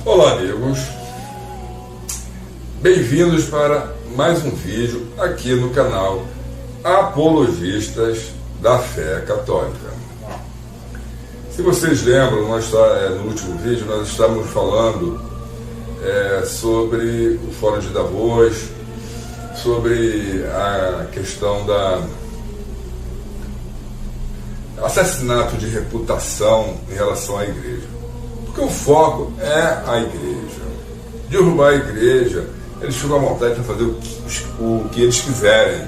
Olá, amigos, bem-vindos para mais um vídeo aqui no canal Apologistas da Fé Católica. Se vocês lembram, no último vídeo nós estávamos falando sobre o Fórum de Davos, sobre a questão da assassinato de reputação em relação à igreja. Porque o foco é a igreja. Derrubar a igreja, eles ficam à vontade para fazer o que eles quiserem.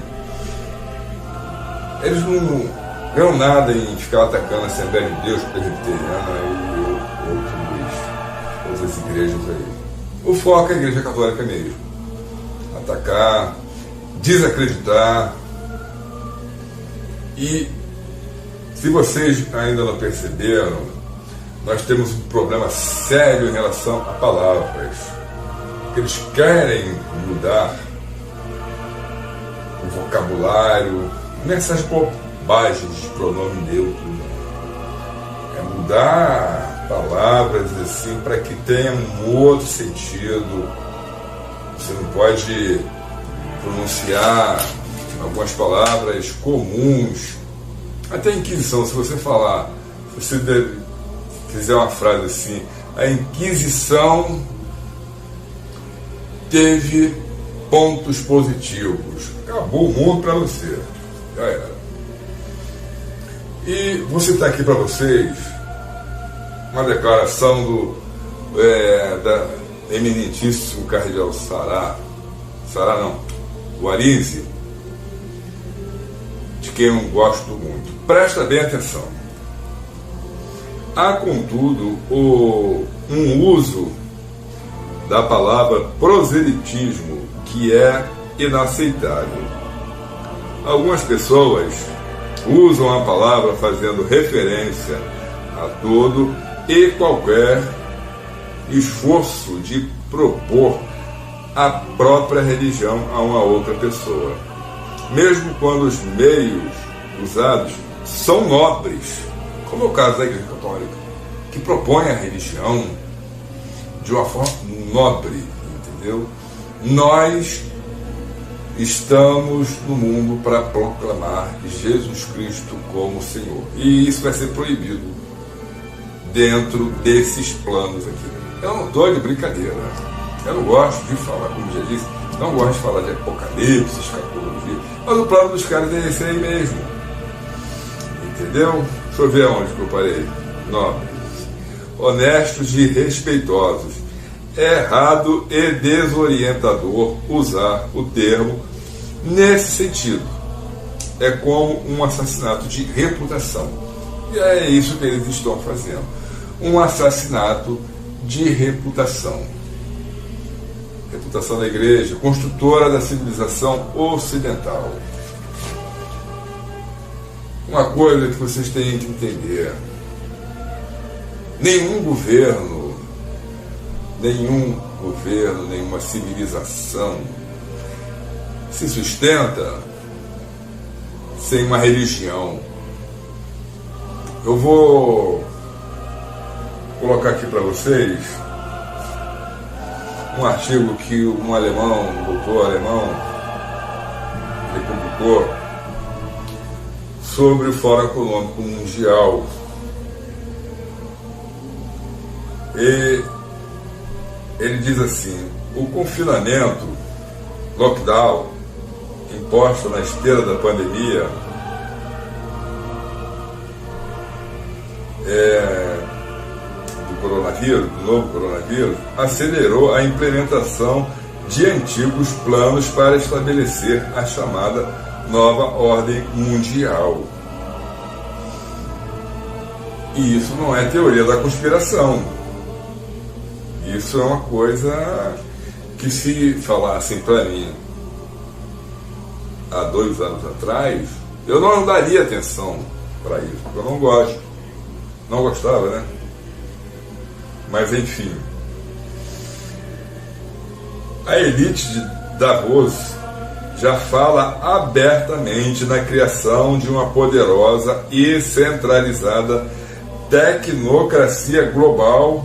Eles não ganham nada em ficar atacando a Assembleia de Deus Presbiteriana e outras igrejas aí. O foco é a Igreja Católica mesmo. Atacar, desacreditar. E se vocês ainda não perceberam, nós temos um problema sério em relação a palavras. Eles querem mudar o vocabulário, nessas bobagens de pronome neutro. É mudar palavras assim para que tenha um outro sentido. Você não pode pronunciar algumas palavras comuns. Até a Inquisição, se você falar, se você fizer uma frase assim, a Inquisição teve pontos positivos, acabou o mundo para você, já era. E vou citar aqui para vocês uma declaração da eminentíssimo cardeal Guarizzi, de quem eu gosto muito. Presta bem atenção. Há, contudo, um uso da palavra proselitismo que é inaceitável. Algumas pessoas usam a palavra fazendo referência a todo e qualquer esforço de propor a própria religião a uma outra pessoa, mesmo quando os meios usados são nobres, como é o caso da Igreja Católica, que propõe a religião de uma forma nobre, entendeu? Nós estamos no mundo para proclamar Jesus Cristo como Senhor. E isso vai ser proibido dentro desses planos aqui. Eu não estou de brincadeira. Eu não gosto de falar, como já disse, não gosto de falar de apocalipse, escatologia, mas o plano dos caras é esse aí mesmo. Entendeu? Deixa eu ver aonde que eu parei. Nobres, honestos e respeitosos. É errado e desorientador usar o termo nesse sentido. É como um assassinato de reputação. E é isso que eles estão fazendo. Um assassinato de reputação. Reputação da igreja, construtora da civilização ocidental. Uma coisa que vocês têm que entender: nenhum governo, nenhuma civilização se sustenta sem uma religião. Eu vou colocar aqui para vocês um artigo que um alemão, um doutor alemão, ele publicou sobre o Fórum Econômico Mundial. E ele diz assim: o confinamento, lockdown, imposto na esteira da pandemia, do novo coronavírus, acelerou a implementação de antigos planos para estabelecer a chamada nova ordem mundial. E isso não é teoria da conspiração. Isso é uma coisa que, se falassem para mim há 2 anos atrás, eu não daria atenção para isso, porque eu não gosto. Não gostava, né? Mas enfim. A elite de Davos já fala abertamente na criação de uma poderosa e centralizada tecnocracia global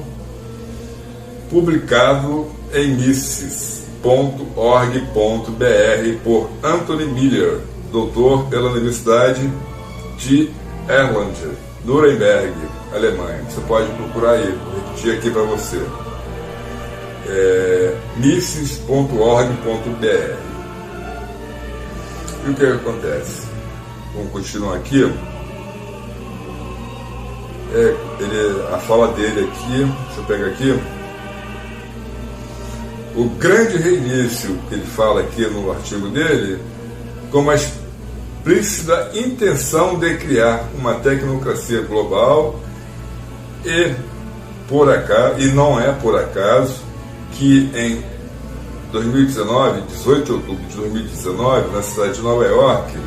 publicado em Mises.org.br por Anthony Miller, doutor pela Universidade de Erlangen, Nuremberg, Alemanha. Você pode procurar aí, vou repetir aqui para você. Mises.org.br. E o que acontece? Vamos continuar aqui. A fala dele aqui, deixa eu pegar aqui. O grande reinício que ele fala aqui no artigo dele, como a explícita intenção de criar uma tecnocracia global, e não é por acaso que em 2019, 18 de outubro de 2019, na cidade de Nova York,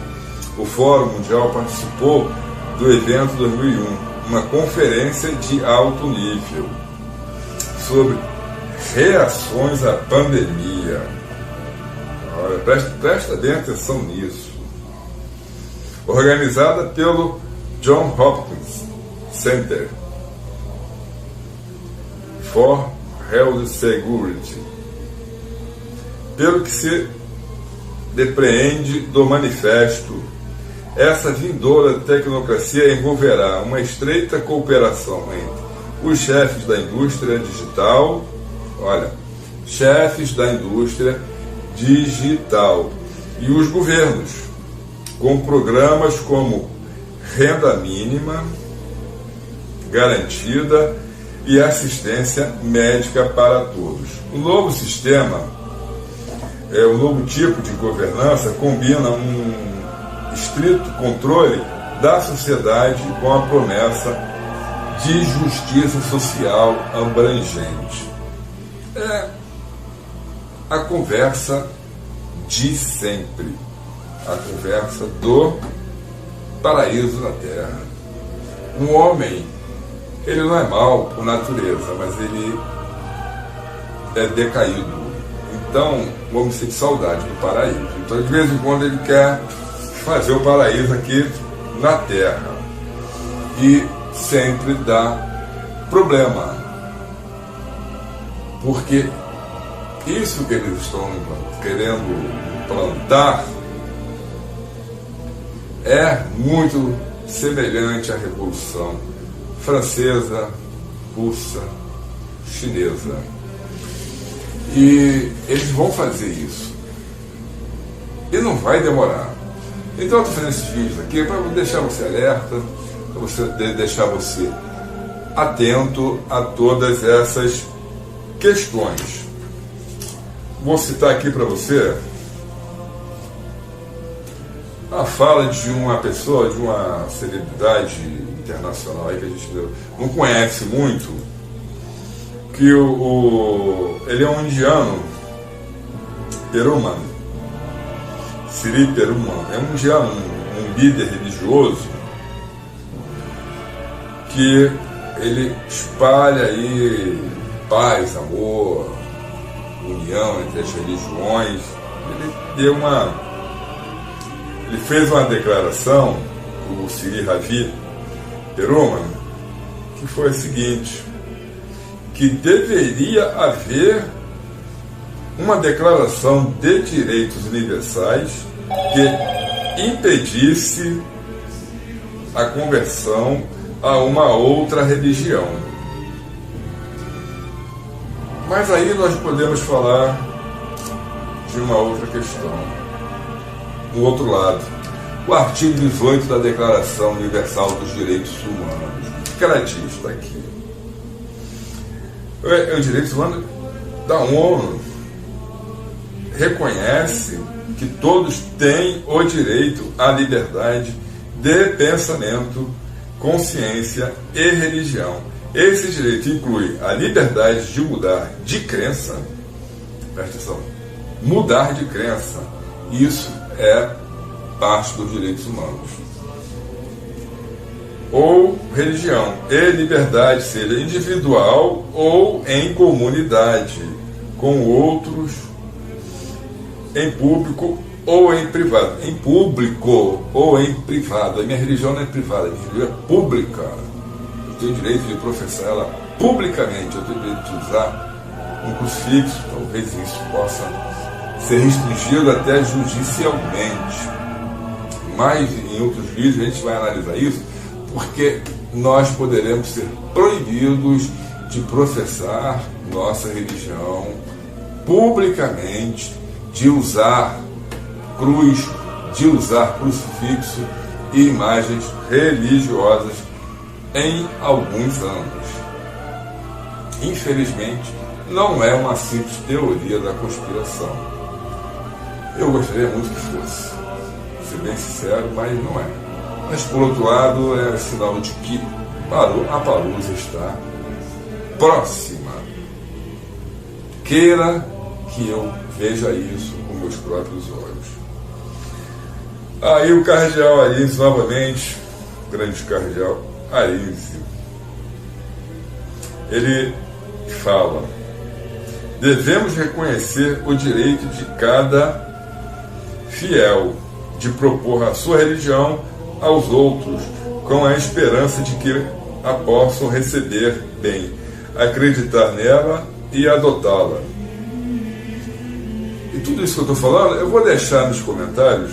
o Fórum Mundial participou do evento 2001, uma conferência de alto nível sobre reações à pandemia. Olha, presta bem atenção nisso. Organizada pelo John Hopkins Center for Health Security. Pelo que se depreende do manifesto, essa vindoura tecnocracia envolverá uma estreita cooperação entre os chefes da indústria digital, chefes da indústria digital e os governos, com programas como renda mínima garantida e assistência médica para todos. O novo sistema, o novo tipo de governança combina um estrito controle da sociedade com a promessa de justiça social abrangente. É a conversa de sempre, a conversa do paraíso na Terra. Um homem, ele não é mau por natureza, mas ele é decaído. Então, vamos sentir saudade do paraíso. Então, de vez em quando, ele quer fazer o paraíso aqui na Terra. E sempre dá problema. Porque isso que eles estão querendo implantar é muito semelhante à Revolução Francesa, Russa, Chinesa. E eles vão fazer isso. E não vai demorar. Então eu estou fazendo esses vídeos aqui para deixar você alerta, para deixar você atento a todas essas questões. Vou citar aqui para você a fala de uma pessoa, de uma celebridade internacional aí que a gente não conhece muito, que ele é um indiano, Perumal, Sri Perumal, é um indiano, um líder religioso que ele espalha aí paz, amor, união entre as religiões. Ele fez uma declaração, o Sri Ravi Perumal, que foi a seguinte: que deveria haver uma declaração de direitos universais que impedisse a conversão a uma outra religião. Mas aí nós podemos falar de uma outra questão, um outro lado. O artigo 18 da Declaração Universal dos Direitos Humanos. O que ela diz? Está aqui. Os direitos humanos da ONU reconhece que todos têm o direito à liberdade de pensamento, consciência e religião. Esse direito inclui a liberdade de mudar de crença. Presta atenção. Mudar de crença. Isso é parte dos direitos humanos. Ou religião e liberdade, seja individual ou em comunidade, com outros, em público ou em privado. Em público ou em privado. A minha religião não é privada, a minha religião é pública. Eu tenho direito de professar ela publicamente, eu tenho direito de usar um crucifixo, talvez isso possa ser restringido até judicialmente. Mas em outros vídeos a gente vai analisar isso, porque nós poderemos ser proibidos de professar nossa religião publicamente, de usar cruz, de usar crucifixo e imagens religiosas em alguns anos. Infelizmente, não é uma simples teoria da conspiração. Eu gostaria muito que fosse, vou ser bem sincero, mas não é. Mas, por outro lado, é sinal de que a Palusa está próxima. Queira que eu veja isso com meus próprios olhos. Aí o cardeal Arísio, novamente, o grande cardeal Arísio, ele fala: devemos reconhecer o direito de cada fiel de propor a sua religião aos outros, com a esperança de que a possam receber bem, acreditar nela e adotá-la. E tudo isso que eu estou falando, eu vou deixar nos comentários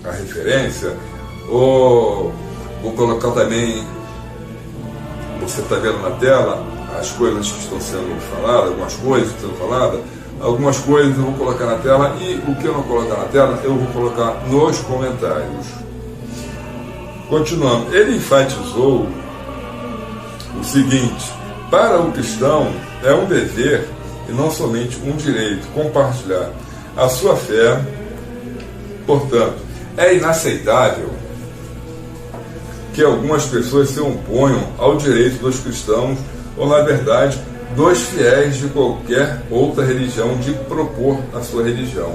a referência, ou vou colocar também, você está vendo na tela, as coisas que estão sendo faladas, algumas coisas que estão sendo faladas, algumas coisas eu vou colocar na tela, e o que eu não colocar na tela, eu vou colocar nos comentários. Continuando, ele enfatizou o seguinte: para o cristão é um dever e não somente um direito compartilhar a sua fé. Portanto, é inaceitável que algumas pessoas se oponham ao direito dos cristãos, ou na verdade dos fiéis de qualquer outra religião, de propor a sua religião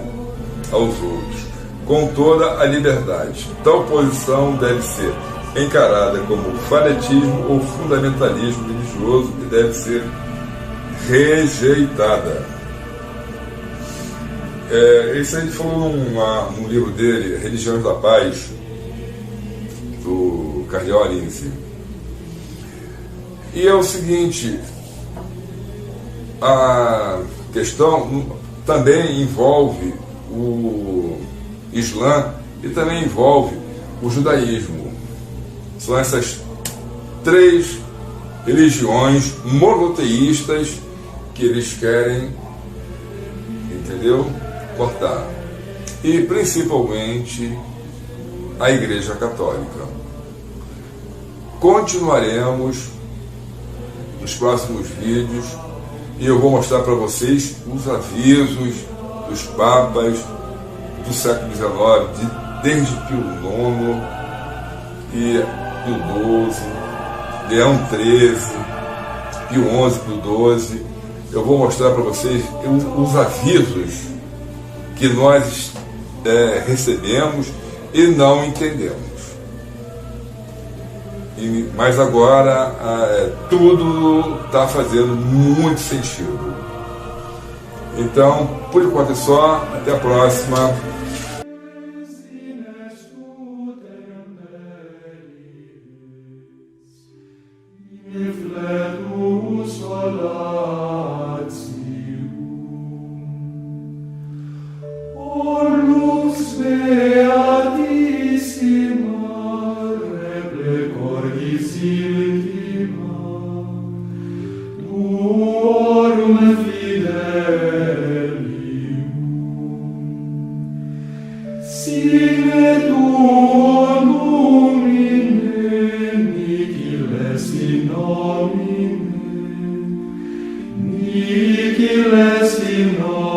aos outros com toda a liberdade. Tal posição deve ser encarada como fanatismo ou fundamentalismo religioso e deve ser rejeitada. Isso aí ele falou num livro dele, Religiões da Paz, do cardeal Arísio. E é o seguinte, a questão também envolve o Islã e também envolve o judaísmo. São essas três religiões monoteístas que eles querem, entendeu? Cortar. E principalmente a Igreja Católica. Continuaremos nos próximos vídeos e eu vou mostrar para vocês os avisos dos papas do século XIX, desde Pio IX e Pio XII, Leão XIII, Pio XI, Pio XII. Eu vou mostrar para vocês os avisos que nós recebemos e não entendemos. Mas agora tudo está fazendo muito sentido. Então, por enquanto é só. Até a próxima. Sine Domine, nihil est in nomine, nihil est in nomine.